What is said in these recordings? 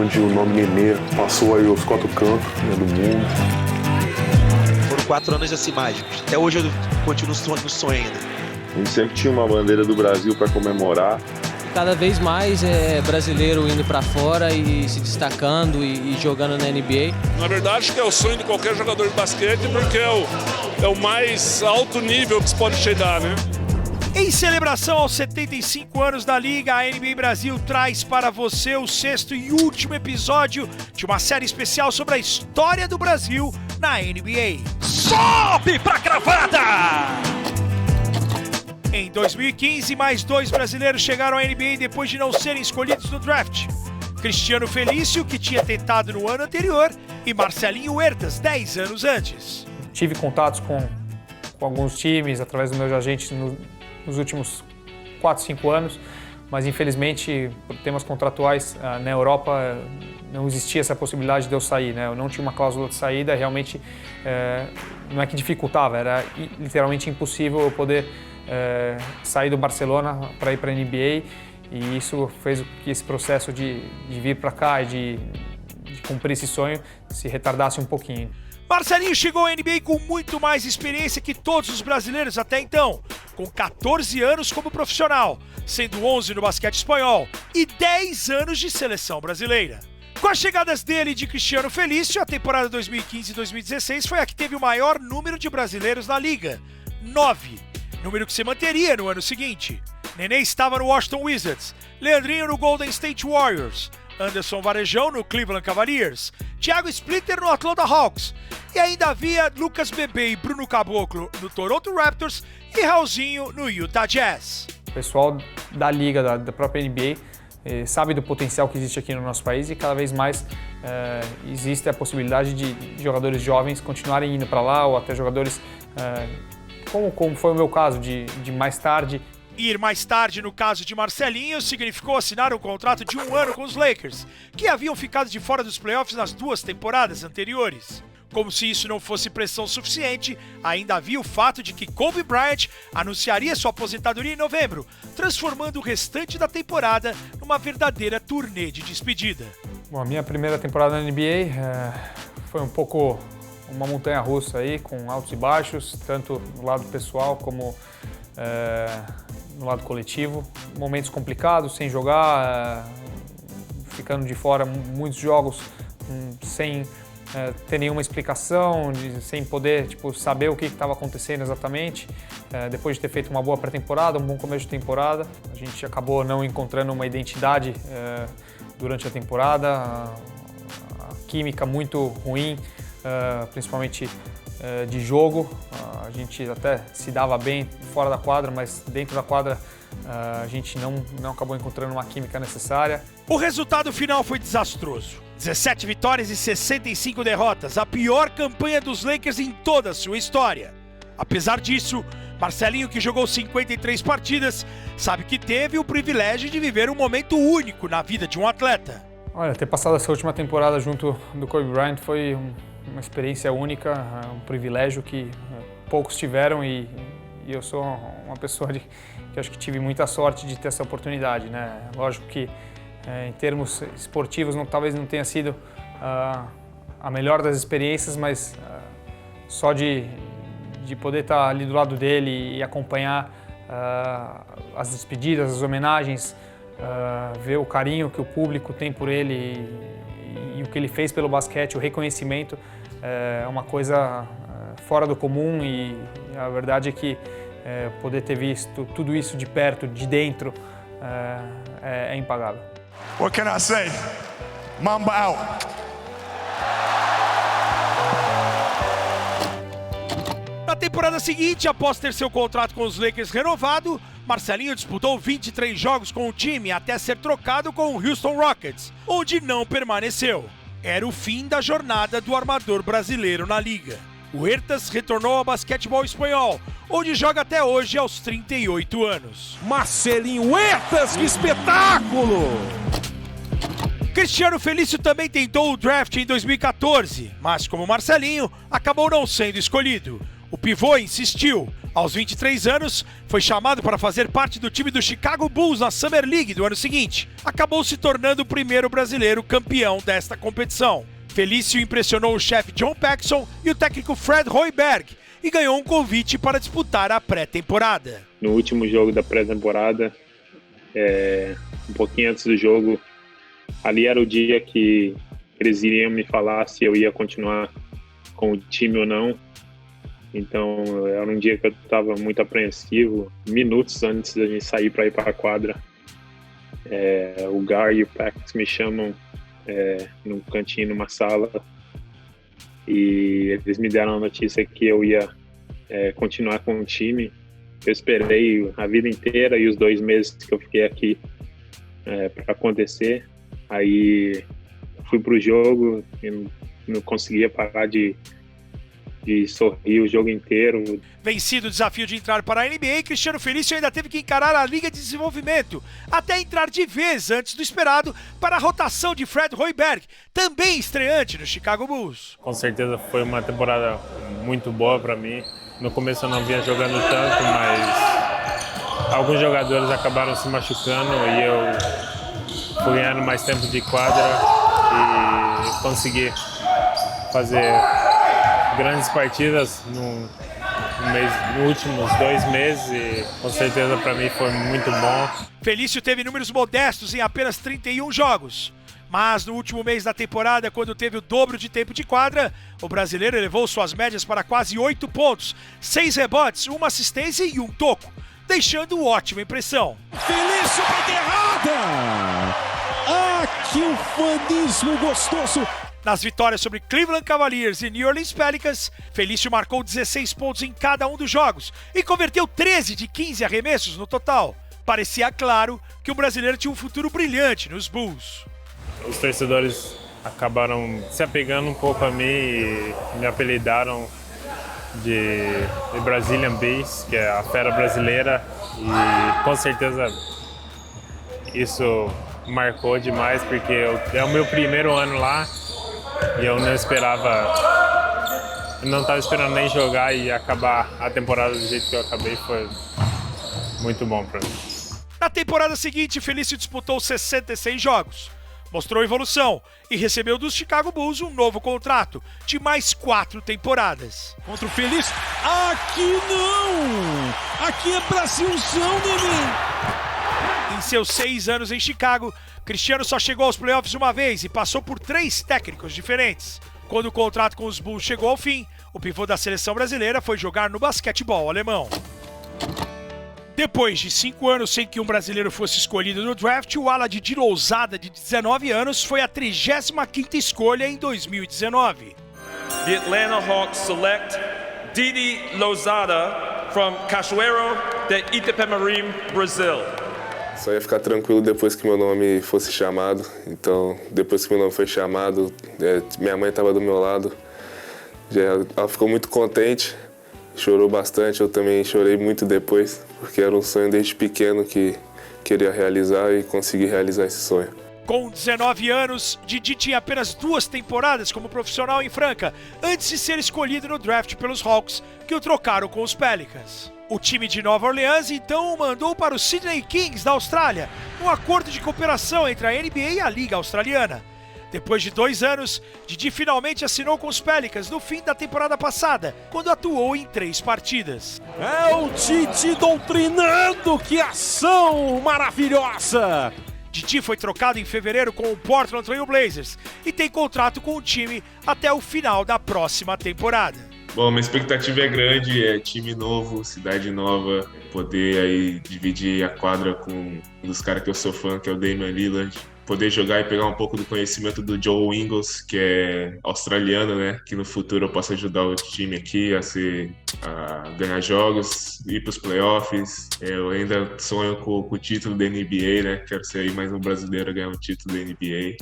onde o nome Nenê passou aí aos 4 cantos, né, do mundo. Foram 4 anos assim mágicos. Até hoje eu continuo no sonho ainda. A gente sempre tinha uma bandeira do Brasil para comemorar. Cada vez mais é brasileiro indo para fora e se destacando e jogando na NBA. Na verdade, acho que é o sonho de qualquer jogador de basquete, porque é o mais alto nível que se pode chegar, né? Em celebração aos 75 anos da Liga, a NBA Brasil traz para você o 6º e último episódio de uma série especial sobre a história do Brasil na NBA. Sobe pra cravada! Em 2015, mais 2 brasileiros chegaram à NBA depois de não serem escolhidos no draft. Cristiano Felício, que tinha tentado no ano anterior, e Marcelinho Huertas, 10 anos antes. Tive contatos com alguns times através dos meus agentes nos últimos 4, 5 anos, mas infelizmente por temas contratuais na Europa não existia essa possibilidade de eu sair, né? Eu não tinha uma cláusula de saída, realmente não é que dificultava, era literalmente impossível eu poder sair do Barcelona para ir para a NBA, e isso fez que esse processo de vir para cá e de cumprir esse sonho se retardasse um pouquinho. Marcelinho chegou à NBA com muito mais experiência que todos os brasileiros até então, com 14 anos como profissional, sendo 11 no basquete espanhol e 10 anos de seleção brasileira. Com as chegadas dele e de Cristiano Felício, a temporada 2015-2016 foi a que teve o maior número de brasileiros na liga, 9, número que se manteria no ano seguinte. Nenê estava no Washington Wizards, Leandrinho no Golden State Warriors, Anderson Varejão no Cleveland Cavaliers, Thiago Splitter no Atlanta Hawks, e ainda havia Lucas Bebê e Bruno Caboclo no Toronto Raptors e Raulzinho no Utah Jazz. O pessoal da liga, da própria NBA, sabe do potencial que existe aqui no nosso país, e cada vez mais existe a possibilidade de jogadores jovens continuarem indo para lá, ou até jogadores, como foi o meu caso, de mais tarde. Ir mais tarde, no caso de Marcelinho, significou assinar um contrato de 1 ano com os Lakers, que haviam ficado de fora dos playoffs nas 2 temporadas anteriores. Como se isso não fosse pressão suficiente, ainda havia o fato de que Kobe Bryant anunciaria sua aposentadoria em novembro, transformando o restante da temporada numa verdadeira turnê de despedida. Bom, a minha primeira temporada na NBA foi um pouco uma montanha-russa aí, com altos e baixos, tanto no lado pessoal como no lado coletivo. Momentos complicados, sem jogar, ficando de fora muitos jogos sem ter nenhuma explicação, sem poder saber o que estava acontecendo exatamente. Depois de ter feito uma boa pré-temporada, um bom começo de temporada, a gente acabou não encontrando uma identidade durante a temporada, a química muito ruim, principalmente de jogo. A gente até se dava bem fora da quadra, mas dentro da quadra a gente não acabou encontrando uma química necessária. O resultado final foi desastroso. 17 vitórias e 65 derrotas, a pior campanha dos Lakers em toda a sua história. Apesar disso, Marcelinho, que jogou 53 partidas, sabe que teve o privilégio de viver um momento único na vida de um atleta. Olha, ter passado essa última temporada junto do Kobe Bryant foi uma experiência única, um privilégio que poucos tiveram, e eu sou uma pessoa que acho que tive muita sorte de ter essa oportunidade, né? Lógico que em termos esportivos talvez não tenha sido a melhor das experiências, mas só de poder estar ali do lado dele e acompanhar as despedidas, as homenagens, ver o carinho que o público tem por ele e o que ele fez pelo basquete, o reconhecimento, é uma coisa fora do comum, e a verdade é que poder ter visto tudo isso de perto, de dentro, é impagável. What can I say? Mamba out. Na temporada seguinte, após ter seu contrato com os Lakers renovado, Marcelinho disputou 23 jogos com o time até ser trocado com o Houston Rockets, onde não permaneceu. Era o fim da jornada do armador brasileiro na liga. O Huertas retornou ao basquetebol espanhol, onde joga até hoje aos 38 anos. Marcelinho Huertas, que espetáculo! Cristiano Felício também tentou o draft em 2014, mas como Marcelinho, acabou não sendo escolhido. O pivô insistiu. Aos 23 anos, foi chamado para fazer parte do time do Chicago Bulls na Summer League do ano seguinte. Acabou se tornando o primeiro brasileiro campeão desta competição. Felício impressionou o chefe John Paxson e o técnico Fred Hoiberg e ganhou um convite para disputar a pré-temporada. No último jogo da pré-temporada, um pouquinho antes do jogo, ali era o dia que eles iriam me falar se eu ia continuar com o time ou não. Então, era um dia que eu estava muito apreensivo. Minutos antes da gente sair para ir para a quadra, o Gar e o Pax me chamam num cantinho, numa sala, e eles me deram a notícia que eu ia continuar com o time. Eu esperei a vida inteira e os 2 meses que eu fiquei aqui para acontecer. Aí fui pro jogo e não conseguia parar de sorrir o jogo inteiro. Vencido o desafio de entrar para a NBA, Cristiano Felício ainda teve que encarar a Liga de Desenvolvimento, até entrar de vez antes do esperado para a rotação de Fred Hoiberg, também estreante no Chicago Bulls. Com certeza foi uma temporada muito boa para mim. No começo eu não vinha jogando tanto, mas alguns jogadores acabaram se machucando e eu fui ganhando mais tempo de quadra e consegui fazer grandes partidas nos últimos 2 meses e com certeza para mim foi muito bom. Felício teve números modestos em apenas 31 jogos, mas no último mês da temporada, quando teve o dobro de tempo de quadra, o brasileiro elevou suas médias para quase 8 pontos, 6 rebotes, 1 assistência e 1 toco, deixando ótima impressão. Felício para enterrada! Ah, que ufanismo gostoso! Nas vitórias sobre Cleveland Cavaliers e New Orleans Pelicans, Felício marcou 16 pontos em cada um dos jogos e converteu 13 de 15 arremessos no total. Parecia claro que o brasileiro tinha um futuro brilhante nos Bulls. Os torcedores acabaram se apegando um pouco a mim e me apelidaram de Brazilian Beast, que é a fera brasileira, e com certeza isso marcou demais, porque é o meu primeiro ano lá. E eu não estava esperando nem jogar e acabar a temporada do jeito que eu acabei foi muito bom para mim. Na temporada seguinte, Felício disputou 66 jogos, mostrou evolução e recebeu dos Chicago Bulls um novo contrato de mais 4 temporadas. Contra o Felício, aqui não! Aqui é Brasilzão, neném! Em seus 6 anos em Chicago, Cristiano só chegou aos playoffs uma vez e passou por 3 técnicos diferentes. Quando o contrato com os Bulls chegou ao fim, o pivô da seleção brasileira foi jogar no basquetebol alemão. Depois de 5 anos sem que um brasileiro fosse escolhido no draft, o ala de Lousada, de 19 anos, foi a 35ª escolha em 2019. The Atlanta Hawks select Didi Lousada from Cachoeiro de Itapemirim, Brasil. Só ia ficar tranquilo depois que meu nome fosse chamado. Então, depois que meu nome foi chamado, minha mãe estava do meu lado. Ela ficou muito contente, chorou bastante. Eu também chorei muito depois, porque era um sonho desde pequeno que queria realizar e consegui realizar esse sonho. Com 19 anos, Didi tinha apenas 2 temporadas como profissional em Franca, antes de ser escolhido no draft pelos Hawks, que o trocaram com os Pelicans. O time de Nova Orleans então o mandou para o Sydney Kings da Austrália, um acordo de cooperação entre a NBA e a Liga Australiana. Depois de 2 anos, Didi finalmente assinou com os Pelicans no fim da temporada passada, quando atuou em 3 partidas. É o Didi doutrinando, que ação maravilhosa! Didi foi trocado em fevereiro com o Portland Trail Blazers e tem contrato com o time até o final da próxima temporada. Bom, minha expectativa é grande, é time novo, cidade nova, poder aí dividir a quadra com um dos caras que eu sou fã, que é o Damian Lillard. Poder jogar e pegar um pouco do conhecimento do Joe Ingles, que é australiano, né? Que no futuro eu possa ajudar o time aqui a ganhar jogos, ir para os playoffs. Eu ainda sonho com o título da NBA, né? Quero ser aí mais um brasileiro a ganhar um título da NBA.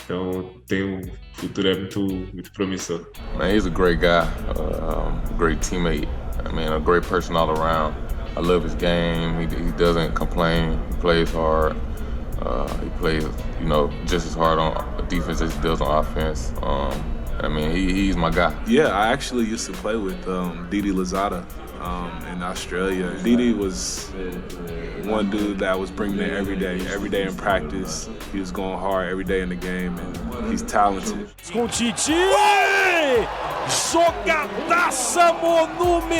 Então, tem futuro muito promissor. Man, he's a great guy, great teammate. I mean, a great person all around. I love his game. He doesn't complain. He plays hard. He plays, just as hard on defense as he does on offense. I mean, he's my guy. Yeah, I actually used to play with Didi Louzada in Australia. Didi was one dude that was bringing it every day in practice. He was going hard every day in the game, and he's talented. Com Titi! Jogadaça monumental!